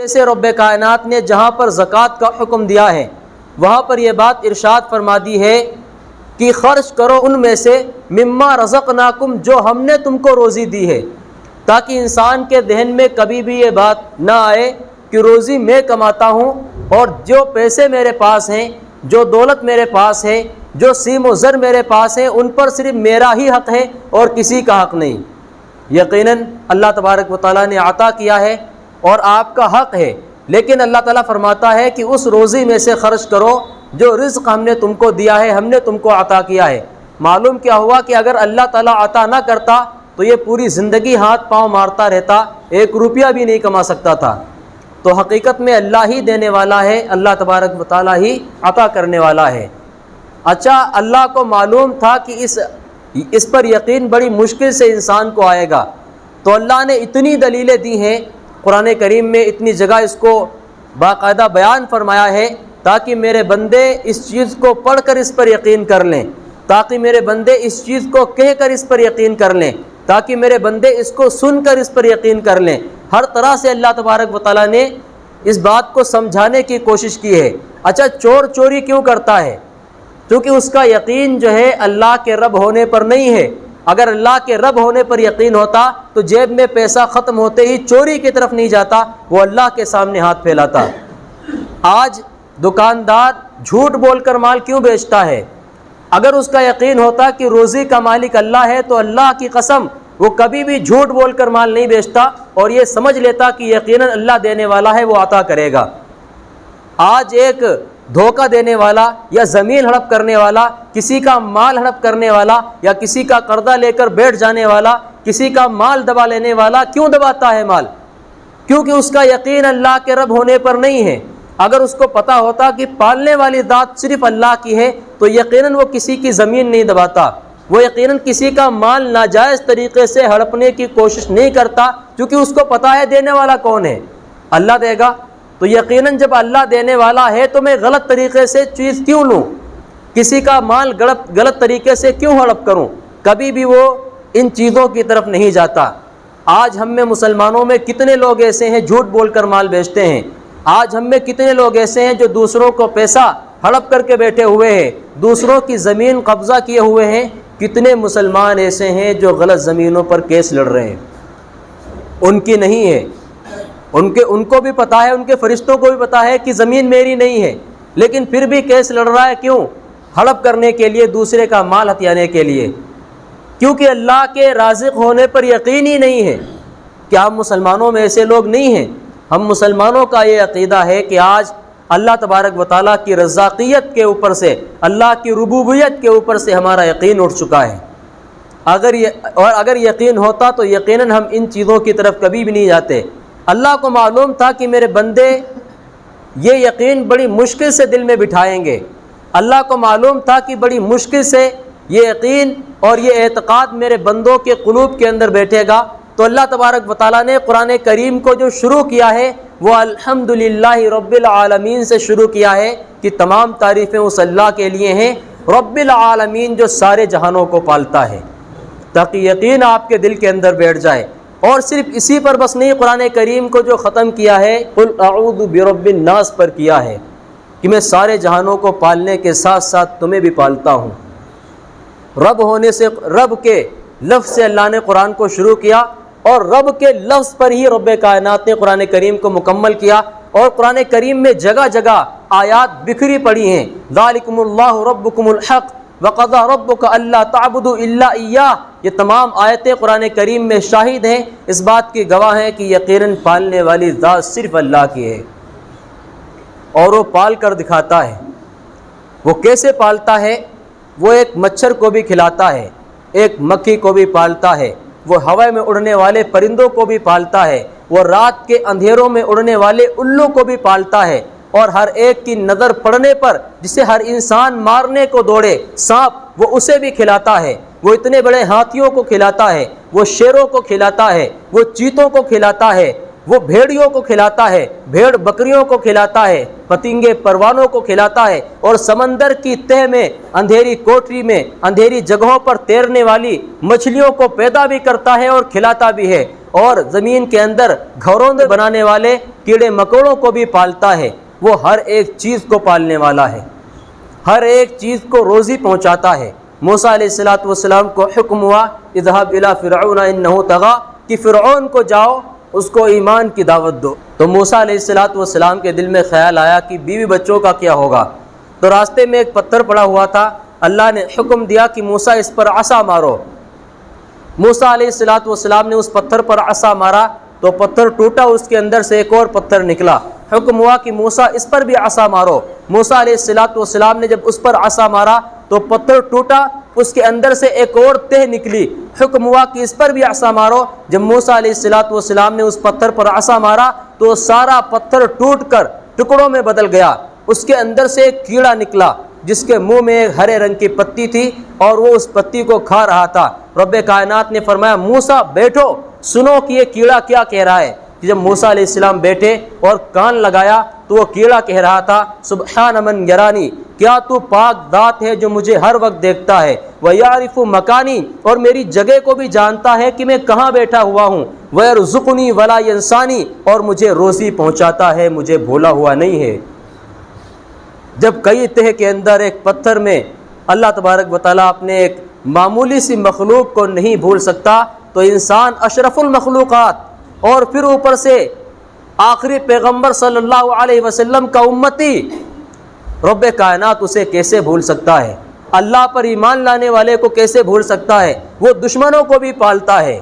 جیسے رب کائنات نے جہاں پر زکوٰۃ کا حکم دیا ہے وہاں پر یہ بات ارشاد فرما دی ہے کہ خرچ کرو ان میں سے مما رزقناکم جو ہم نے تم کو روزی دی ہے، تاکہ انسان کے ذہن میں کبھی بھی یہ بات نہ آئے کہ روزی میں کماتا ہوں اور جو پیسے میرے پاس ہیں، جو دولت میرے پاس ہے، جو سیم و زر میرے پاس ہے، ان پر صرف میرا ہی حق ہے اور کسی کا حق نہیں۔ یقیناً اللہ تبارک و تعالیٰ نے عطا کیا ہے اور آپ کا حق ہے، لیکن اللہ تعالیٰ فرماتا ہے کہ اس روزی میں سے خرچ کرو جو رزق ہم نے تم کو دیا ہے، ہم نے تم کو عطا کیا ہے۔ معلوم کیا ہوا کہ اگر اللہ تعالیٰ عطا نہ کرتا تو یہ پوری زندگی ہاتھ پاؤں مارتا رہتا، 1 روپیہ بھی نہیں کما سکتا تھا۔ تو حقیقت میں اللہ ہی دینے والا ہے، اللہ تبارک و تعالیٰ ہی عطا کرنے والا ہے۔ اچھا، اللہ کو معلوم تھا کہ اس پر یقین بڑی مشکل سے انسان کو آئے گا، تو اللہ نے اتنی دلیلیں دی ہیں قرآن کریم میں، اتنی جگہ اس کو باقاعدہ بیان فرمایا ہے تاکہ میرے بندے اس چیز کو پڑھ کر اس پر یقین کر لیں، تاکہ میرے بندے اس چیز کو کہہ کر اس پر یقین کر لیں، تاکہ میرے بندے اس کو سن کر اس پر یقین کر لیں۔ ہر طرح سے اللہ تبارک و تعالیٰ نے اس بات کو سمجھانے کی کوشش کی ہے۔ اچھا، چور چوری کیوں کرتا ہے؟ کیونکہ اس کا یقین جو ہے اللہ کے رب ہونے پر نہیں ہے۔ اگر اللہ کے رب ہونے پر یقین ہوتا تو جیب میں پیسہ ختم ہوتے ہی چوری کی طرف نہیں جاتا، وہ اللہ کے سامنے ہاتھ پھیلاتا۔ آج دکاندار جھوٹ بول کر مال کیوں بیچتا ہے؟ اگر اس کا یقین ہوتا کہ روزی کا مالک اللہ ہے تو اللہ کی قسم وہ کبھی بھی جھوٹ بول کر مال نہیں بیچتا اور یہ سمجھ لیتا کہ یقیناً اللہ دینے والا ہے، وہ عطا کرے گا۔ آج ایک دھوکہ دینے والا یا زمین ہڑپ کرنے والا، کسی کا مال ہڑپ کرنے والا یا کسی کا قرضہ لے کر بیٹھ جانے والا، کسی کا مال دبا لینے والا کیوں دباتا ہے مال؟ کیونکہ اس کا یقین اللہ کے رب ہونے پر نہیں ہے۔ اگر اس کو پتہ ہوتا کہ پالنے والی ذات صرف اللہ کی ہے تو یقیناً وہ کسی کی زمین نہیں دباتا، وہ یقیناً کسی کا مال ناجائز طریقے سے ہڑپنے کی کوشش نہیں کرتا، کیونکہ اس کو پتہ ہے دینے والا کون ہے، اللہ دے گا۔ تو یقیناً جب اللہ دینے والا ہے تو میں غلط طریقے سے چیز کیوں لوں، کسی کا مال غلط طریقے سے کیوں ہڑپ کروں؟ کبھی بھی وہ ان چیزوں کی طرف نہیں جاتا۔ آج ہم میں مسلمانوں میں کتنے لوگ ایسے ہیں جھوٹ بول کر مال بیچتے ہیں؟ آج ہم میں کتنے لوگ ایسے ہیں جو دوسروں کو پیسہ ہڑپ کر کے بیٹھے ہوئے ہیں، دوسروں کی زمین قبضہ کیے ہوئے ہیں؟ کتنے مسلمان ایسے ہیں جو غلط زمینوں پر کیس لڑ رہے ہیں؟ ان کی نہیں ہے، ان کو بھی پتہ ہے، ان کے فرشتوں کو بھی پتہ ہے کہ زمین میری نہیں ہے، لیکن پھر بھی کیس لڑ رہا ہے۔ کیوں؟ ہڑپ کرنے کے لیے، دوسرے کا مال ہتھیانے کے لیے، کیونکہ اللہ کے رازق ہونے پر یقین ہی نہیں ہے۔ کیا ہم مسلمانوں میں ایسے لوگ نہیں ہیں؟ ہم مسلمانوں کا یہ عقیدہ ہے کہ آج اللہ تبارک و تعالیٰ کی رزاقیت کے اوپر سے، اللہ کی ربوبیت کے اوپر سے ہمارا یقین اٹھ چکا ہے۔ اگر یقین ہوتا تو یقیناً ہم ان چیزوں کی طرف کبھی بھی نہیں جاتے۔ اللہ کو معلوم تھا کہ میرے بندے یہ یقین بڑی مشکل سے دل میں بٹھائیں گے، اللہ کو معلوم تھا کہ بڑی مشکل سے یہ یقین اور یہ اعتقاد میرے بندوں کے قلوب کے اندر بیٹھے گا۔ تو اللہ تبارک و تعالیٰ نے قرآن کریم کو جو شروع کیا ہے وہ الحمدللہ رب العالمین سے شروع کیا ہے کہ تمام تعریفیں اس اللہ کے لیے ہیں، رب العالمین جو سارے جہانوں کو پالتا ہے، تاکہ یقین آپ کے دل کے اندر بیٹھ جائے۔ اور صرف اسی پر بس نہیں، قرآن کریم کو جو ختم کیا ہے قل اعوذ برب الناس پر کیا ہے کہ میں سارے جہانوں کو پالنے کے ساتھ ساتھ تمہیں بھی پالتا ہوں۔ رب ہونے سے، رب کے لفظ سے اللہ نے قرآن کو شروع کیا اور رب کے لفظ پر ہی رب کائنات نے قرآن کریم کو مکمل کیا۔ اور قرآن کریم میں جگہ جگہ آیات بکھری پڑی ہیں، ذالکم اللہ ربکم الحق وقضى ربک الا تعبدوا الا ایاہ، یہ تمام آیتیں قرآن کریم میں شاہد ہیں، اس بات کی گواہ ہیں کہ یقیناً پالنے والی ذات صرف اللہ کی ہے، اور وہ پال کر دکھاتا ہے۔ وہ کیسے پالتا ہے؟ وہ ایک مچھر کو بھی کھلاتا ہے، ایک مکھی کو بھی پالتا ہے، وہ ہوا میں اڑنے والے پرندوں کو بھی پالتا ہے، وہ رات کے اندھیروں میں اڑنے والے الو کو بھی پالتا ہے، اور ہر ایک کی نظر پڑنے پر جسے ہر انسان مارنے کو دوڑے، سانپ، وہ اسے بھی کھلاتا ہے، وہ اتنے بڑے ہاتھیوں کو کھلاتا ہے، وہ شیروں کو کھلاتا ہے، وہ چیتوں کو کھلاتا ہے، وہ بھیڑیوں کو کھلاتا ہے، بھیڑ بکریوں کو کھلاتا ہے، پتنگے پروانوں کو کھلاتا ہے، اور سمندر کی تہ میں، اندھیری کوٹری میں، اندھیری جگہوں پر تیرنے والی مچھلیوں کو پیدا بھی کرتا ہے اور کھلاتا بھی ہے۔ اور زمین کے اندر گھروں بنانے والے کیڑے مکوڑوں کو بھی پالتا ہے، وہ ہر ایک چیز کو پالنے والا ہے، ہر ایک چیز کو روزی پہنچاتا ہے۔ موسیٰ علیہ السلام کو حکم ہوا اذهب الى فرعون انه طغى کہ فرعون کو جاؤ اس کو ایمان کی دعوت دو۔ تو موسیٰ علیہ السلام کے دل میں خیال آیا کہ بیوی بچوں کا کیا ہوگا، تو راستے میں ایک پتھر پڑا ہوا تھا، اللہ نے حکم دیا کہ موسیٰ اس پر عصا مارو۔ موسیٰ علیہ السلام نے اس پتھر پر عصا مارا تو پتھر ٹوٹا، اس کے اندر سے ایک اور پتھر نکلا، حکم ہوا کہ موسیٰ اس پر بھی عصا مارو۔ موسیٰ علیہ السلام نے جب اس پر عصا مارا تو پتھر ٹوٹا، اس کے اندر سے ایک اور تہ نکلی، حکم ہوا کہ اس پر بھی عصا مارو۔ جب موسیٰ علیہ السلام نے اس پتھر پر عصا مارا تو سارا پتھر ٹوٹ کر ٹکڑوں میں بدل گیا، اس کے اندر سے ایک کیڑا نکلا جس کے منہ میں ایک ہرے رنگ کی پتی تھی اور وہ اس پتی کو کھا رہا تھا۔ رب کائنات نے فرمایا موسیٰ بیٹھو، سنو کہ یہ کیڑا کیا کہہ رہا ہے۔ جب موسیٰ علیہ السلام بیٹھے اور کان لگایا تو وہ کیڑا کہہ رہا تھا سبحان من یرانی، کیا تو پاک ذات ہے جو مجھے ہر وقت دیکھتا ہے، ویعرف مکانی، اور میری جگہ کو بھی جانتا ہے کہ میں کہاں بیٹھا ہوا ہوں، ویرزقنی ولا ینسانی، اور مجھے روزی پہنچاتا ہے، مجھے بھولا ہوا نہیں ہے۔ جب کئی تہ کے اندر ایک پتھر میں اللہ تبارک و تعالیٰ اپنے ایک معمولی سی مخلوق کو نہیں بھول سکتا تو انسان اشرف المخلوقات اور پھر اوپر سے آخری پیغمبر صلی اللہ علیہ وسلم کا امتی، رب کائنات اسے کیسے بھول سکتا ہے؟ اللہ پر ایمان لانے والے کو کیسے بھول سکتا ہے؟ وہ دشمنوں کو بھی پالتا ہے،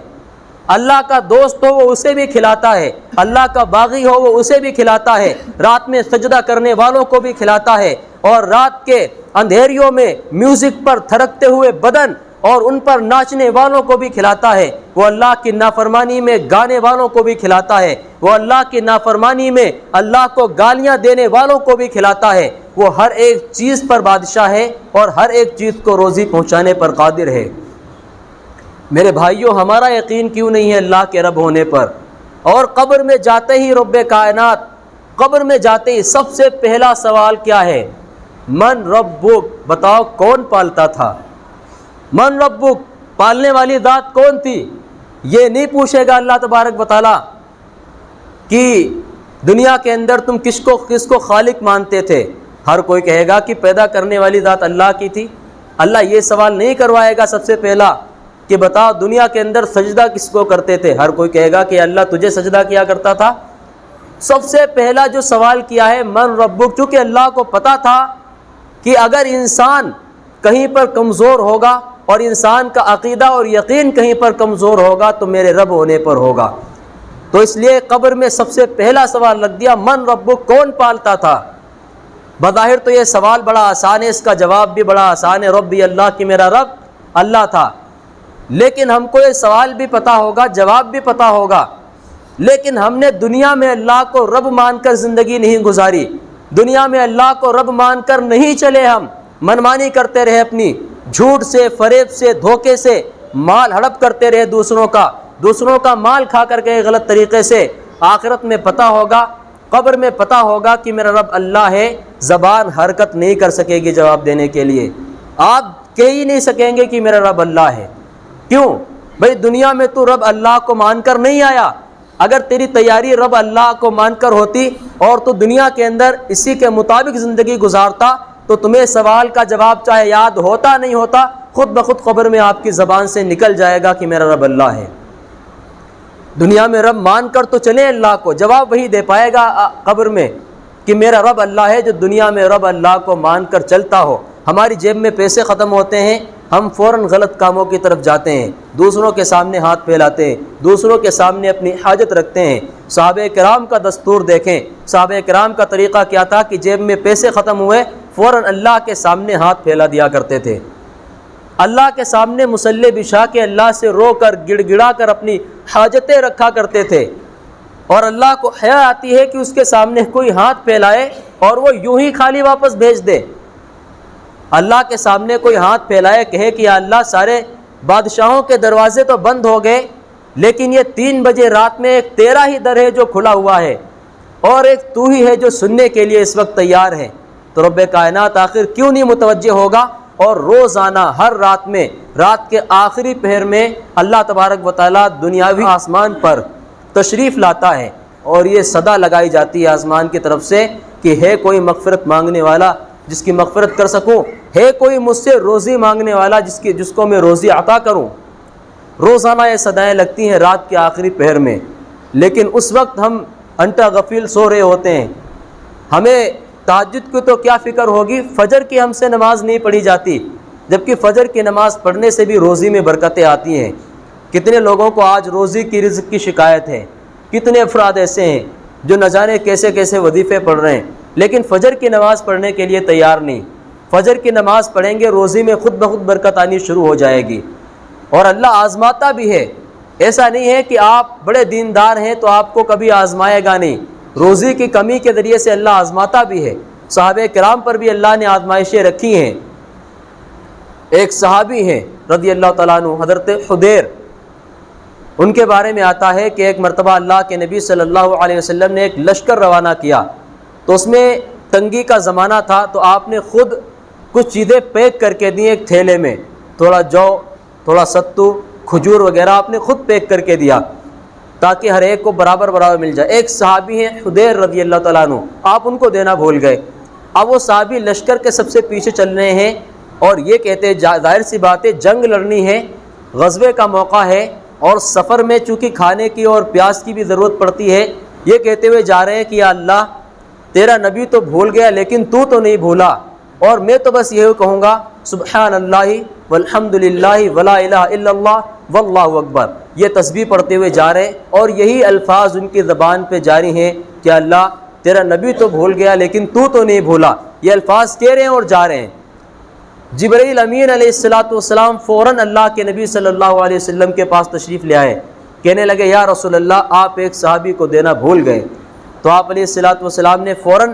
اللہ کا دوست ہو وہ اسے بھی کھلاتا ہے، اللہ کا باغی ہو وہ اسے بھی کھلاتا ہے، رات میں سجدہ کرنے والوں کو بھی کھلاتا ہے، اور رات کے اندھیریوں میں میوزک پر تھرکتے ہوئے بدن اور ان پر ناچنے والوں کو بھی کھلاتا ہے، وہ اللہ کی نافرمانی میں گانے والوں کو بھی کھلاتا ہے، وہ اللہ کی نافرمانی میں اللہ کو گالیاں دینے والوں کو بھی کھلاتا ہے، وہ ہر ایک چیز پر بادشاہ ہے اور ہر ایک چیز کو روزی پہنچانے پر قادر ہے۔ میرے بھائیوں، ہمارا یقین کیوں نہیں ہے اللہ کے رب ہونے پر؟ اور قبر میں جاتے ہی رب کائنات، قبر میں جاتے ہی سب سے پہلا سوال کیا ہے؟ من ربک، بتاؤ کون پالتا تھا؟ من ربک، پالنے والی ذات کون تھی؟ یہ نہیں پوچھے گا اللہ تبارک و تعالیٰ کہ دنیا کے اندر تم کس کو خالق مانتے تھے۔ ہر کوئی کہے گا کہ پیدا کرنے والی ذات اللہ کی تھی۔ اللہ یہ سوال نہیں کروائے گا سب سے پہلا کہ بتاؤ دنیا کے اندر سجدہ کس کو کرتے تھے۔ ہر کوئی کہے گا کہ اللہ تجھے سجدہ کیا کرتا تھا۔ سب سے پہلا جو سوال کیا ہے من ربک، چونکہ اللہ کو پتا تھا کہ اگر انسان کہیں پر کمزور ہوگا اور انسان کا عقیدہ اور یقین کہیں پر کمزور ہوگا تو میرے رب ہونے پر ہوگا، تو اس لیے قبر میں سب سے پہلا سوال رکھ دیا من ربک، کون پالتا تھا۔ بظاہر تو یہ سوال بڑا آسان ہے، اس کا جواب بھی بڑا آسان ہے، ربی اللہ، کہ میرا رب اللہ تھا، لیکن ہم کو یہ سوال بھی پتا ہوگا، جواب بھی پتا ہوگا، لیکن ہم نے دنیا میں اللہ کو رب مان کر زندگی نہیں گزاری، دنیا میں اللہ کو رب مان کر نہیں چلے، ہم منمانی کرتے رہے، اپنی جھوٹ سے، فریب سے، دھوکے سے مال ہڑپ کرتے رہے، دوسروں کا مال کھا کر گئے غلط طریقے سے۔ آخرت میں پتا ہوگا، قبر میں پتا ہوگا کہ میرا رب اللہ ہے، زبان حرکت نہیں کر سکے گی جواب دینے کے لیے، آپ کہہ ہی نہیں سکیں گے کہ میرا رب اللہ ہے۔ کیوں بھئی؟ دنیا میں تو رب اللہ کو مان کر نہیں آیا، اگر تیری تیاری رب اللہ کو مان کر ہوتی اور تو دنیا کے اندر اسی کے مطابق زندگی گزارتا تو تمہیں سوال کا جواب چاہے یاد ہوتا نہیں ہوتا، خود بخود قبر میں آپ کی زبان سے نکل جائے گا کہ میرا رب اللہ ہے۔ دنیا میں رب مان کر تو چلے اللہ کو، جواب وہی دے پائے گا قبر میں کہ میرا رب اللہ ہے جو دنیا میں رب اللہ کو مان کر چلتا ہو۔ ہماری جیب میں پیسے ختم ہوتے ہیں، ہم فوراً غلط کاموں کی طرف جاتے ہیں، دوسروں کے سامنے ہاتھ پھیلاتے ہیں، دوسروں کے سامنے اپنی حاجت رکھتے ہیں۔ صحابہ کرام کا دستور دیکھیں، صحابہ کرام کا طریقہ کیا تھا کہ جیب میں پیسے ختم ہوئے فوراً اللہ کے سامنے ہاتھ پھیلا دیا کرتے تھے، اللہ کے سامنے مصلی بچھا کے اللہ سے رو کر گڑ گڑا کر اپنی حاجتیں رکھا کرتے تھے، اور اللہ کو حیا آتی ہے کہ اس کے سامنے کوئی ہاتھ پھیلائے اور وہ یوں ہی خالی واپس بھیج دے۔ اللہ کے سامنے کوئی ہاتھ پھیلائے، کہے کہ یا اللہ سارے بادشاہوں کے دروازے تو بند ہو گئے لیکن یہ 3 بجے رات میں ایک تیرا ہی در ہے جو کھلا ہوا ہے اور ایک تو ہی ہے جو سننے کے لیے اس وقت تیار ہے، تو رب کائنات آخر کیوں نہیں متوجہ ہوگا اور روزانہ ہر رات میں، رات کے آخری پہر میں اللہ تبارک و تعالیٰ دنیاوی آسمان پر تشریف لاتا ہے، اور یہ صدا لگائی جاتی ہے آسمان کی طرف سے کہ ہے کوئی مغفرت مانگنے والا جس کی مغفرت کر سکوں، ہے کوئی مجھ سے روزی مانگنے والا جس کو میں روزی عطا کروں۔ روزانہ یہ صدائیں لگتی ہیں رات کے آخری پہر میں، لیکن اس وقت ہم انٹا غفیل سو رہے ہوتے ہیں، ہمیں تہجد کی تو کیا فکر ہوگی، فجر کی ہم سے نماز نہیں پڑھی جاتی، جبکہ فجر کی نماز پڑھنے سے بھی روزی میں برکتیں آتی ہیں۔ کتنے لوگوں کو آج روزی کی رزق کی شکایت ہے، کتنے افراد ایسے ہیں جو نہ جانے کیسے کیسے وظیفے پڑھ رہے ہیں، لیکن فجر کی نماز پڑھنے کے لیے تیار نہیں۔ فجر کی نماز پڑھیں گے روزی میں خود بخود برکت آنی شروع ہو جائے گی، اور اللہ آزماتا بھی ہے۔ ایسا نہیں ہے کہ آپ بڑے دیندار ہیں تو آپ کو کبھی آزمائے گا نہیں، روزی کی کمی کے ذریعے سے اللہ آزماتا بھی ہے۔ صحابہ کرام پر بھی اللہ نے آزمائشیں رکھی ہیں۔ ایک صحابی ہیں رضی اللہ تعالیٰ عنہ، حضرت حدیر، ان کے بارے میں آتا ہے کہ ایک مرتبہ اللہ کے نبی صلی اللہ علیہ وسلم نے ایک لشکر روانہ کیا، تو اس میں تنگی کا زمانہ تھا، تو آپ نے خود کچھ چیزیں پیک کر کے دی ایک تھیلے میں، تھوڑا جو، تھوڑا ستو، کھجور وغیرہ آپ نے خود پیک کر کے دیا تاکہ ہر ایک کو برابر برابر مل جائے۔ ایک صحابی ہیں حدیر رضی اللہ تعالیٰ عنہ، آپ ان کو دینا بھول گئے۔ اب وہ صحابی لشکر کے سب سے پیچھے چل رہے ہیں، اور یہ کہتے ہیں ظاہر سی بات ہے جنگ لڑنی ہے، غزوے کا موقع ہے، اور سفر میں چونکہ کھانے کی اور پیاس کی بھی ضرورت پڑتی ہے، یہ کہتے ہوئے جا رہے ہیں کہ یا اللہ تیرا نبی تو بھول گیا لیکن تو نہیں بھولا، اور میں تو بس یہی کہوں گا سبحان اللہ والحمد للہ ولا الہ الا اللہ واللہ اکبر، یہ تسبیح پڑھتے ہوئے جا رہے ہیں، اور یہی الفاظ ان کی زبان پہ جاری ہیں کہ اللہ تیرا نبی تو بھول گیا لیکن تو نہیں بھولا، یہ الفاظ کہہ رہے ہیں اور جا رہے ہیں۔ جبرائیل امین علیہ السلام فوراً اللہ کے نبی صلی اللہ علیہ وسلم کے پاس تشریف لے آئے، کہنے لگے یا رسول اللہ آپ ایک صحابی کو دینا بھول گئے۔ تو آپ علیہ السلام نے فوراً،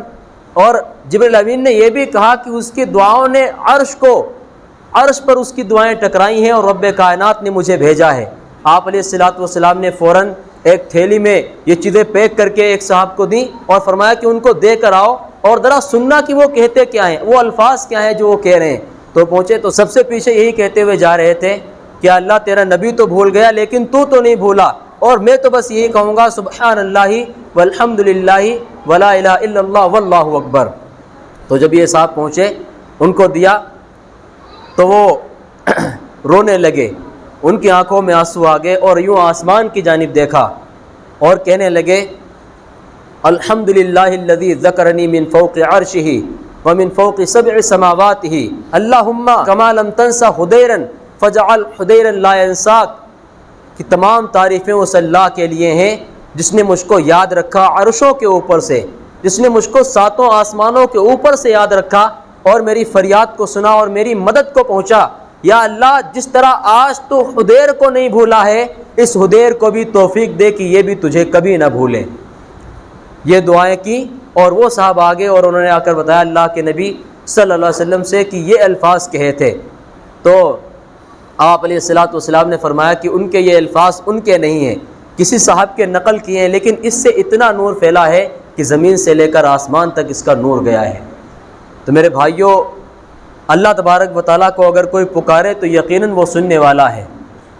اور جبرائیل امین نے یہ بھی کہا کہ اس کی دعاؤں نے عرش پر اس کی دعائیں ٹکرائی ہیں، اور رب کائنات نے مجھے بھیجا ہے۔ آپ علیہ السلام نے فوراً ایک تھیلی میں یہ چیزیں پیک کر کے ایک صاحب کو دیں، اور فرمایا کہ ان کو دے کر آؤ اور ذرا سننا کہ وہ کہتے کیا ہیں، وہ الفاظ کیا ہیں جو وہ کہہ رہے ہیں۔ تو پہنچے تو سب سے پیچھے یہی کہتے ہوئے جا رہے تھے کہ اللہ تیرا نبی تو بھول گیا لیکن تو نہیں بھولا، اور میں تو بس یہی کہوں گا سبحان اللہ والحمد للہ ولا الہ الا اللہ واللہ اکبر۔ تو جب یہ صاحب پہنچے، ان کو دیا تو وہ رونے لگے، ان کی آنکھوں میں آنسو آ گئے، اور یوں آسمان کی جانب دیکھا اور کہنے لگے الحمدللہ الذی ذکرنی من فوق عرشہ ومن فوق سبع سماواتہ اللہم کما لم تنس حدیرا فجعل حدیرا لا ینساک، کہ تمام تعریفیں اس اللہ کے لیے ہیں جس نے مجھ کو یاد رکھا عرشوں کے اوپر سے، جس نے مجھ کو ساتوں آسمانوں کے اوپر سے یاد رکھا اور میری فریاد کو سنا اور میری مدد کو پہنچا۔ یا اللہ جس طرح آج تو حدیر کو نہیں بھولا ہے، اس حدیر کو بھی توفیق دے کہ یہ بھی تجھے کبھی نہ بھولے۔ یہ دعائیں کی، اور وہ صاحب آگے اور انہوں نے آ کر بتایا اللہ کے نبی صلی اللہ علیہ وسلم سے کہ یہ الفاظ کہے تھے۔ تو آپ علیہ السلام نے فرمایا کہ ان کے یہ الفاظ ان کے نہیں ہیں، کسی صاحب کے نقل کیے ہیں، لیکن اس سے اتنا نور پھیلا ہے کہ زمین سے لے کر آسمان تک اس کا نور گیا ہے۔ تو میرے بھائیوں، اللہ تبارک و تعالیٰ کو اگر کوئی پکارے تو یقیناً وہ سننے والا ہے۔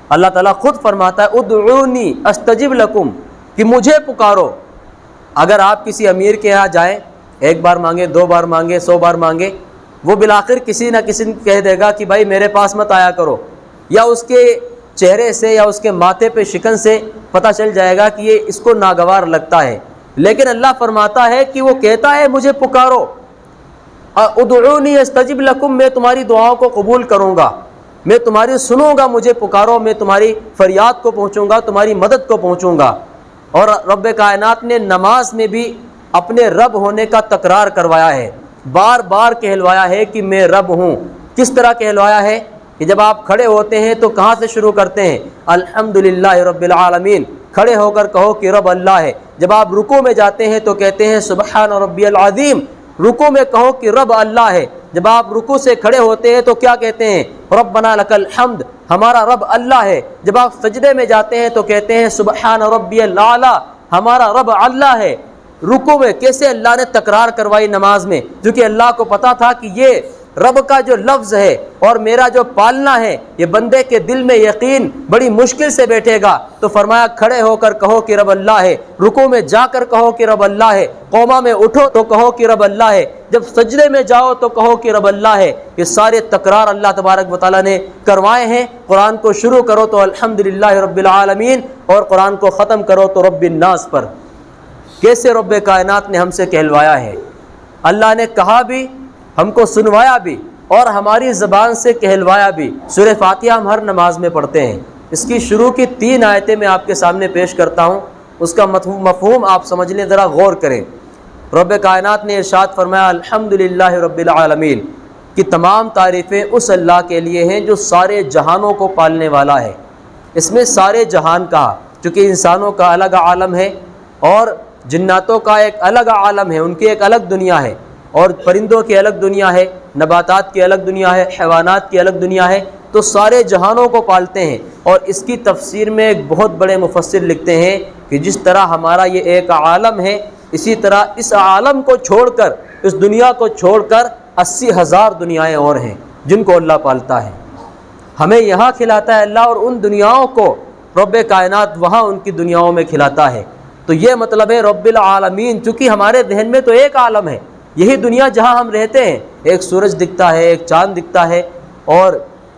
اللہ تعالیٰ خود فرماتا ہے ادعونی استجب لکم، کہ مجھے پکارو۔ اگر آپ کسی امیر کے یہاں جائیں، ایک بار مانگے، 2 بار مانگے، 100 بار مانگے، وہ بالآخر کسی نہ کسی کہہ دے گا کہ بھائی میرے پاس مت آیا کرو، یا اس کے چہرے سے یا اس کے ماتھے پہ شکن سے پتہ چل جائے گا کہ یہ اس کو ناگوار لگتا ہے۔ لیکن اللہ فرماتا ہے کہ وہ کہتا ہے مجھے پکارو، ادعونی استجب لکم، میں تمہاری دعاؤں کو قبول کروں گا، میں تمہاری سنوں گا، مجھے پکارو، میں تمہاری فریاد کو پہنچوں گا، تمہاری مدد کو پہنچوں گا۔ اور رب کائنات نے نماز میں بھی اپنے رب ہونے کا تکرار کروایا ہے، بار بار کہلوایا ہے کہ میں رب ہوں۔ کس طرح کہلوایا ہے کہ جب آپ کھڑے ہوتے ہیں تو کہاں سے شروع کرتے ہیں؟ الحمدللہ رب العالمین، کھڑے ہو کر کہو کہ رب اللہ ہے۔ جب آپ رکوع میں جاتے ہیں تو کہتے ہیں سبحان ربی العظیم، رکوع میں کہو کہ رب اللہ ہے۔ جب آپ رکوع سے کھڑے ہوتے ہیں تو کیا کہتے ہیں؟ ربنا لک الحمد، ہمارا رب اللہ ہے۔ جب آپ سجدے میں جاتے ہیں تو کہتے ہیں سبحان ربی الاعلی، ہمارا رب اللہ ہے۔ رکوع میں کیسے اللہ نے تکرار کروائی نماز میں؟ کیونکہ اللہ کو پتا تھا کہ یہ رب کا جو لفظ ہے اور میرا جو پالنا ہے یہ بندے کے دل میں یقین بڑی مشکل سے بیٹھے گا، تو فرمایا کھڑے ہو کر کہو کہ رب اللہ ہے، رکوع میں جا کر کہو کہ رب اللہ ہے، قوما میں اٹھو تو کہو کہ رب اللہ ہے، جب سجدے میں جاؤ تو کہو کہ رب اللہ ہے۔ یہ سارے تکرار اللہ تبارک و تعالیٰ نے کروائے ہیں۔ قرآن کو شروع کرو تو الحمدللہ رب العالمین، اور قرآن کو ختم کرو تو رب الناس پر۔ کیسے رب کائنات نے ہم سے کہلوایا ہے، اللہ نے کہا بھی، ہم کو سنوایا بھی، اور ہماری زبان سے کہلوایا بھی۔ سورہ فاتحہ ہم ہر نماز میں پڑھتے ہیں، اس کی شروع کی 3 آیتیں میں آپ کے سامنے پیش کرتا ہوں، اس کا مفہوم آپ سمجھ لیں، ذرا غور کریں۔ رب کائنات نے ارشاد فرمایا الحمدللہ رب العالمین، کہ تمام تعریفیں اس اللہ کے لیے ہیں جو سارے جہانوں کو پالنے والا ہے۔ اس میں سارے جہان کہا، چونکہ انسانوں کا الگ عالم ہے اور جناتوں کا ایک الگ عالم ہے، ان کی ایک الگ دنیا ہے، اور پرندوں کی الگ دنیا ہے، نباتات کی الگ دنیا ہے، حیوانات کی الگ دنیا ہے، تو سارے جہانوں کو پالتے ہیں۔ اور اس کی تفسیر میں ایک بہت بڑے مفسر لکھتے ہیں کہ جس طرح ہمارا یہ ایک عالم ہے، اسی طرح اس عالم کو چھوڑ کر، اس دنیا کو چھوڑ کر 80,000 دنیایں اور ہیں جن کو اللہ پالتا ہے۔ ہمیں یہاں کھلاتا ہے اللہ، اور ان دنیاؤں کو رب کائنات وہاں ان کی دنیاؤں میں کھلاتا ہے۔ تو یہ مطلب ہے رب العالمین، چونکہ ہمارے ذہن میں تو ایک عالم ہے، یہی دنیا جہاں ہم رہتے ہیں، ایک سورج دکھتا ہے، ایک چاند دکھتا ہے، اور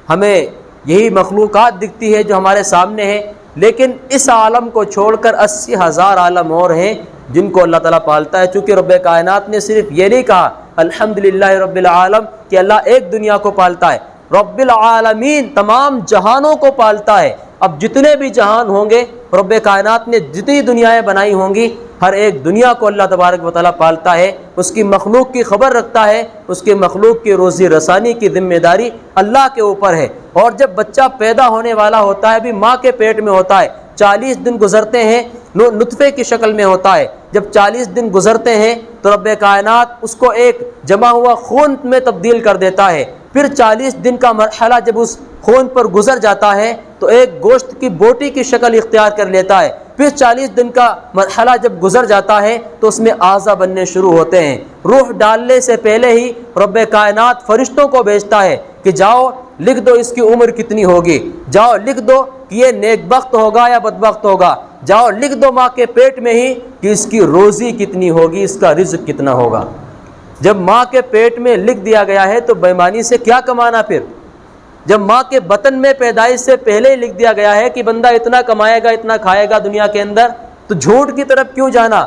ہمیں یہی مخلوقات دکھتی ہے جو ہمارے سامنے ہے، لیکن اس عالم کو چھوڑ کر 80,000 عالم اور ہیں جن کو اللہ تعالیٰ پالتا ہے۔ چونکہ رب کائنات نے صرف یہ نہیں کہا الحمدللہ رب العالم کہ اللہ ایک دنیا کو پالتا ہے، رب العالمین تمام جہانوں کو پالتا ہے۔ اب جتنے بھی جہان ہوں گے، رب کائنات نے جتنی دنیایں بنائی ہوں گی، ہر ایک دنیا کو اللہ تبارک و تعالیٰ پالتا ہے، اس کی مخلوق کی خبر رکھتا ہے، اس کے مخلوق کی روزی رسانی کی ذمہ داری اللہ کے اوپر ہے۔ اور جب بچہ پیدا ہونے والا ہوتا ہے، بھی ماں کے پیٹ میں ہوتا ہے، 40 دن گزرتے ہیں، نطفے کی شکل میں ہوتا ہے، جب 40 دن گزرتے ہیں تو رب کائنات اس کو ایک جمع ہوا خون میں تبدیل کر دیتا ہے۔ پھر 40 دن کا مرحلہ جب اس خون پر گزر جاتا ہے تو ایک گوشت کی بوٹی کی شکل اختیار کر لیتا ہے۔ پھر 40 دن کا مرحلہ جب گزر جاتا ہے تو اس میں اعضا بننے شروع ہوتے ہیں۔ روح ڈالنے سے پہلے ہی رب کائنات فرشتوں کو بھیجتا ہے کہ جاؤ لکھ دو اس کی عمر کتنی ہوگی، جاؤ لکھ دو کہ یہ نیک بخت ہوگا یا بدبخت ہوگا، جاؤ لکھ دو ماں کے پیٹ میں ہی کہ اس کی روزی کتنی ہوگی، اس کا رزق کتنا ہوگا۔ جب ماں کے پیٹ میں لکھ دیا گیا ہے تو بے ایمانی سے کیا کمانا پھر؟ جب ماں کے بطن میں پیدائش سے پہلے ہی لکھ دیا گیا ہے کہ بندہ اتنا کمائے گا، اتنا کھائے گا دنیا کے اندر، تو جھوٹ کی طرف کیوں جانا؟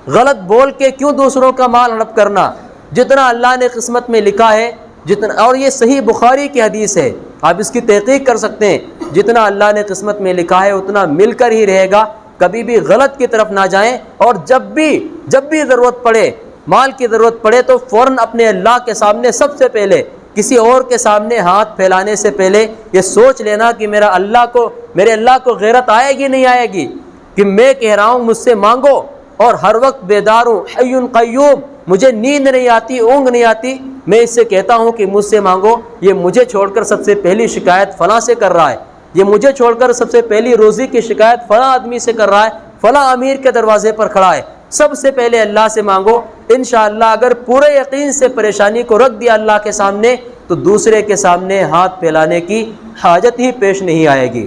غلط بول کے کیوں دوسروں کا مال ہڑپ کرنا؟ جتنا اللہ نے قسمت میں لکھا ہے، جتنا، اور یہ صحیح بخاری کی حدیث ہے، آپ اس کی تحقیق کر سکتے ہیں، جتنا اللہ نے قسمت میں لکھا ہے اتنا مل کر ہی رہے گا، کبھی بھی غلط کی طرف نہ جائیں۔ اور جب بھی ضرورت پڑے، مال کی ضرورت پڑے، تو فوراً اپنے اللہ کے سامنے سب سے پہلے، کسی اور کے سامنے ہاتھ پھیلانے سے پہلے یہ سوچ لینا کہ میرے اللہ کو غیرت آئے گی نہیں آئے گی کہ میں کہہ رہا ہوں مجھ سے مانگو، اور ہر وقت بیدار ہوں، حی قیوم، مجھے نیند نہیں آتی، اونگ نہیں آتی، میں اس سے کہتا ہوں کہ مجھ سے مانگو۔ یہ مجھے چھوڑ کر سب سے پہلی شکایت فلاں سے کر رہا ہے، یہ مجھے چھوڑ کر سب سے پہلی روزی کی شکایت فلاں آدمی سے کر رہا ہے، فلاں امیر کے دروازے پر کھڑا ہے۔ سب سے پہلے اللہ سے مانگو، انشاءاللہ اگر پورے یقین سے پریشانی کو رکھ دیا اللہ کے سامنے تو دوسرے کے سامنے ہاتھ پھیلانے کی حاجت ہی پیش نہیں آئے گی،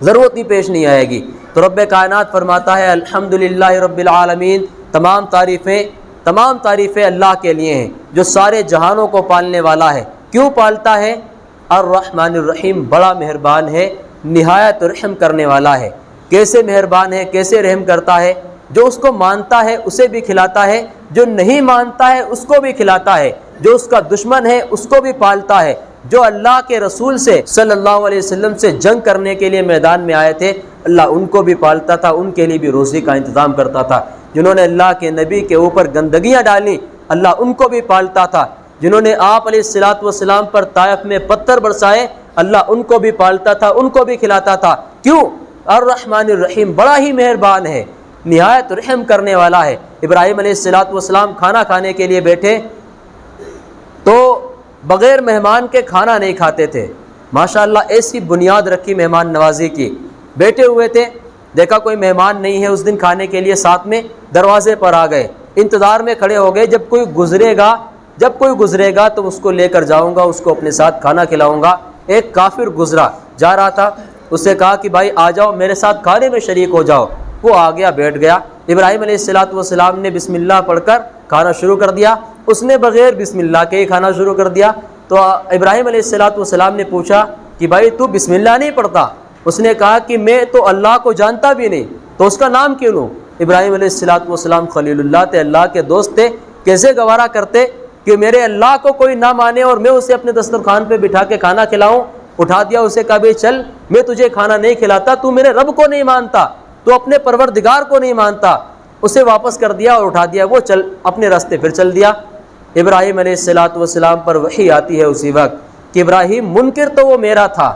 ضرورت ہی پیش نہیں آئے گی۔ تو رب کائنات فرماتا ہے الحمدللہ رب العالمین، تمام تعریفیں اللہ کے لیے ہیں جو سارے جہانوں کو پالنے والا ہے۔ کیوں پالتا ہے؟ الرحمن الرحیم، بڑا مہربان ہے، نہایت رحم کرنے والا ہے۔ کیسے مہربان ہے، کیسے رحم کرتا ہے؟ جو اس کو مانتا ہے اسے بھی کھلاتا ہے، جو نہیں مانتا ہے اس کو بھی کھلاتا ہے، جو اس کا دشمن ہے اس کو بھی پالتا ہے۔ جو اللہ کے رسول سے صلی اللہ علیہ وسلم سے جنگ کرنے کے لیے میدان میں آئے تھے، اللہ ان کو بھی پالتا تھا، ان کے لیے بھی روزی کا انتظام کرتا تھا۔ جنہوں نے اللہ کے نبی کے اوپر گندگیاں ڈالیں، اللہ ان کو بھی پالتا تھا۔ جنہوں نے آپ علیہ السلام پر طائف میں پتھر برسائے، اللہ ان کو بھی پالتا تھا، ان کو بھی کھلاتا تھا۔ کیوں؟ الرحمن الرحیم، بڑا ہی مہربان ہے، نہایت رحم کرنے والا ہے۔ ابراہیم علیہ السلام کھانا کھانے کے لیے بیٹھے تو بغیر مہمان کے کھانا نہیں کھاتے تھے، ماشاءاللہ ایسی بنیاد رکھی مہمان نوازی کی۔ بیٹھے ہوئے تھے، دیکھا کوئی مہمان نہیں ہے اس دن کھانے کے لیے، ساتھ میں دروازے پر آ گئے، انتظار میں کھڑے ہو گئے، جب کوئی گزرے گا جب کوئی گزرے گا تو اس کو لے کر جاؤں گا, اس کو اپنے ساتھ کھانا کھلاؤں گا. ایک کافر گزرا جا رہا تھا, اس سے کہا کہ بھائی آ جاؤ میرے ساتھ کھانے میں شریک ہو جاؤ. وہ آ گیا, بیٹھ گیا. ابراہیم علیہ السلام نے بسم اللہ پڑھ کر کھانا شروع کر دیا. اس نے بغیر بسم اللہ کے ہی کھانا شروع کر دیا. تو ابراہیم علیہ السلام نے پوچھا کہ بھائی تو بسم اللہ نہیں پڑھتا؟ اس نے کہا کہ میں تو اللہ کو جانتا بھی نہیں, تو اس کا نام کیوں لوں؟ ابراہیم علیہ السلام خلیل اللہ تھے, اللہ کے دوست تھے. کیسے گوارا کرتے کہ میرے اللہ کو کوئی نہ مانے اور میں اسے اپنے دسترخوان پہ بٹھا کے کھانا کھلاؤں؟ اٹھا دیا اسے, کہا بھائی چل میں تجھے کھانا نہیں کھلاتا, تو میرے رب کو نہیں مانتا, تو اپنے پروردگار کو نہیں مانتا. اسے واپس کر دیا اور اٹھا دیا, وہ چل اپنے راستے پھر چل دیا. ابراہیم علیہ السلام پر وحی آتی ہے اسی وقت کہ ابراہیم منکر تو وہ میرا تھا,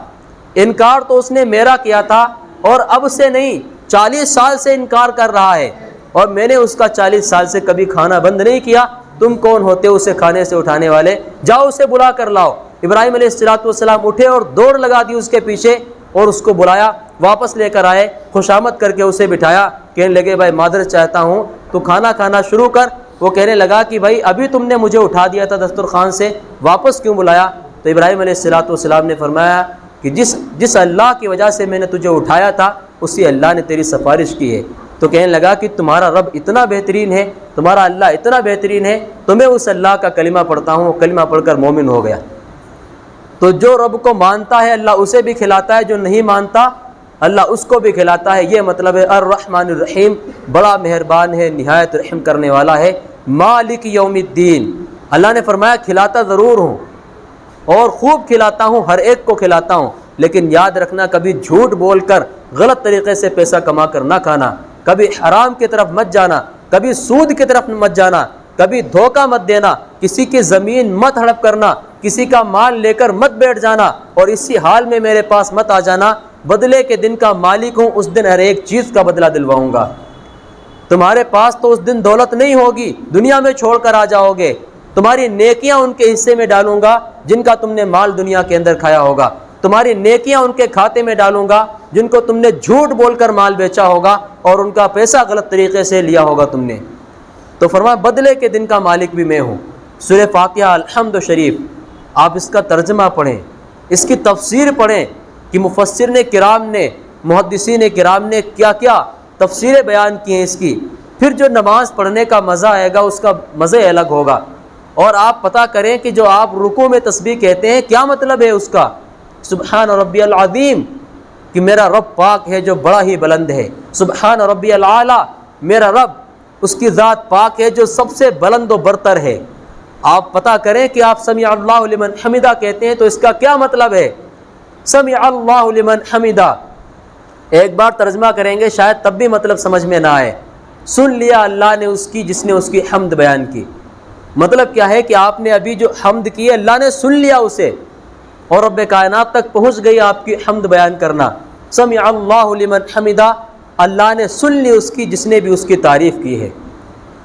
انکار تو اس نے میرا کیا تھا, اور اب سے نہیں 40 سال سے انکار کر رہا ہے, اور میں نے اس کا 40 سال سے کبھی کھانا بند نہیں کیا. تم کون ہوتے اسے کھانے سے اٹھانے والے؟ جاؤ اسے بلا کر لاؤ. ابراہیم علیہ السلام اٹھے اور دوڑ لگا دی اس کے پیچھے, اور اس کو بلایا, واپس لے کر آئے, خوشامد کر کے اسے بٹھایا. کہنے لگے بھائی معذرت چاہتا ہوں, تو کھانا کھانا شروع کر. وہ کہنے لگا کہ بھائی ابھی تم نے مجھے اٹھا دیا تھا دسترخوان سے, واپس کیوں بلایا؟ تو ابراہیم علیہ السلام نے فرمایا کہ جس اللہ کی وجہ سے میں نے تجھے اٹھایا تھا اسی اللہ نے تیری سفارش کی ہے. تو کہنے لگا کہ تمہارا رب اتنا بہترین ہے, تمہارا اللہ اتنا بہترین ہے, تو میں اس اللہ کا کلمہ پڑھتا ہوں, کلمہ پڑھ کر مومن ہو گیا. تو جو رب کو مانتا ہے اللہ اسے بھی کھلاتا ہے, جو نہیں مانتا اللہ اس کو بھی کھلاتا ہے. یہ مطلب ہے الرحمن الرحیم, بڑا مہربان ہے, نہایت رحم کرنے والا ہے. مالک یوم الدین, اللہ نے فرمایا کھلاتا ضرور ہوں اور خوب کھلاتا ہوں, ہر ایک کو کھلاتا ہوں, لیکن یاد رکھنا کبھی جھوٹ بول کر غلط طریقے سے پیسہ کما کر نہ کھانا, کبھی حرام کی طرف مت جانا, کبھی سود کی طرف مت جانا, کبھی دھوکہ مت دینا, کسی کی زمین مت ہڑپ کرنا, کسی کا مال لے کر مت بیٹھ جانا, اور اسی حال میں میرے پاس مت آ جانا. بدلے کے دن کا مالک ہوں, اس دن ہر ایک چیز کا بدلہ دلواؤں گا. تمہارے پاس تو اس دن دولت نہیں ہوگی, دنیا میں چھوڑ کر آ جاؤ گے. تمہاری نیکیاں ان کے حصے میں ڈالوں گا جن کا تم نے مال دنیا کے اندر کھایا ہوگا. تمہاری نیکیاں ان کے کھاتے میں ڈالوں گا جن کو تم نے جھوٹ بول کر مال بیچا ہوگا اور ان کا پیسہ غلط طریقے سے لیا ہوگا تم نے. تو فرمایا بدلے کے دن کا مالک بھی میں ہوں. سورہ فاتحہ الحمد شریف آپ اس کا ترجمہ پڑھیں, اس کی تفسیر پڑھیں کہ مفسرین کرام نے, محدثین کرام نے کیا کیا تفسیریں بیان کی ہیں اس کی. پھر جو نماز پڑھنے کا مزہ آئے گا اس کا مزے الگ ہوگا. اور آپ پتہ کریں کہ جو آپ رکوع میں تسبیح کہتے ہیں کیا مطلب ہے اس کا؟ سبحان ربی العظیم, کہ میرا رب پاک ہے جو بڑا ہی بلند ہے. سبحان ربی العالی, میرا رب اس کی ذات پاک ہے جو سب سے بلند و برتر ہے. آپ پتہ کریں کہ آپ سمیع اللہ لمن حمدہ کہتے ہیں تو اس کا کیا مطلب ہے؟ سمیع اللہ لمن حمدہ. ایک بار ترجمہ کریں گے شاید تب بھی مطلب سمجھ میں نہ آئے. سن لیا اللہ نے اس کی جس نے اس کی حمد بیان کی. مطلب کیا ہے کہ آپ نے ابھی جو حمد کی ہے اللہ نے سن لیا اسے, اور رب کائنات تک پہنچ گئی آپ کی حمد بیان کرنا. سمع اللہ لمن حمدہ, اللہ نے سن لی اس کی جس نے بھی اس کی تعریف کی ہے.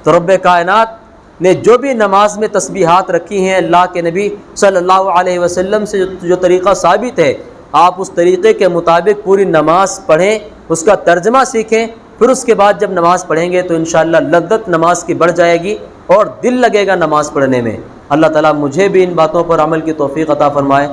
تو رب کائنات نے جو بھی نماز میں تسبیحات رکھی ہیں اللہ کے نبی صلی اللہ علیہ وسلم سے جو طریقہ ثابت ہے, آپ اس طریقے کے مطابق پوری نماز پڑھیں, اس کا ترجمہ سیکھیں. پھر اس کے بعد جب نماز پڑھیں گے تو انشاءاللہ لذت نماز کی بڑھ جائے گی اور دل لگے گا نماز پڑھنے میں. اللہ تعالیٰ مجھے بھی ان باتوں پر عمل کی توفیق عطا فرمائے.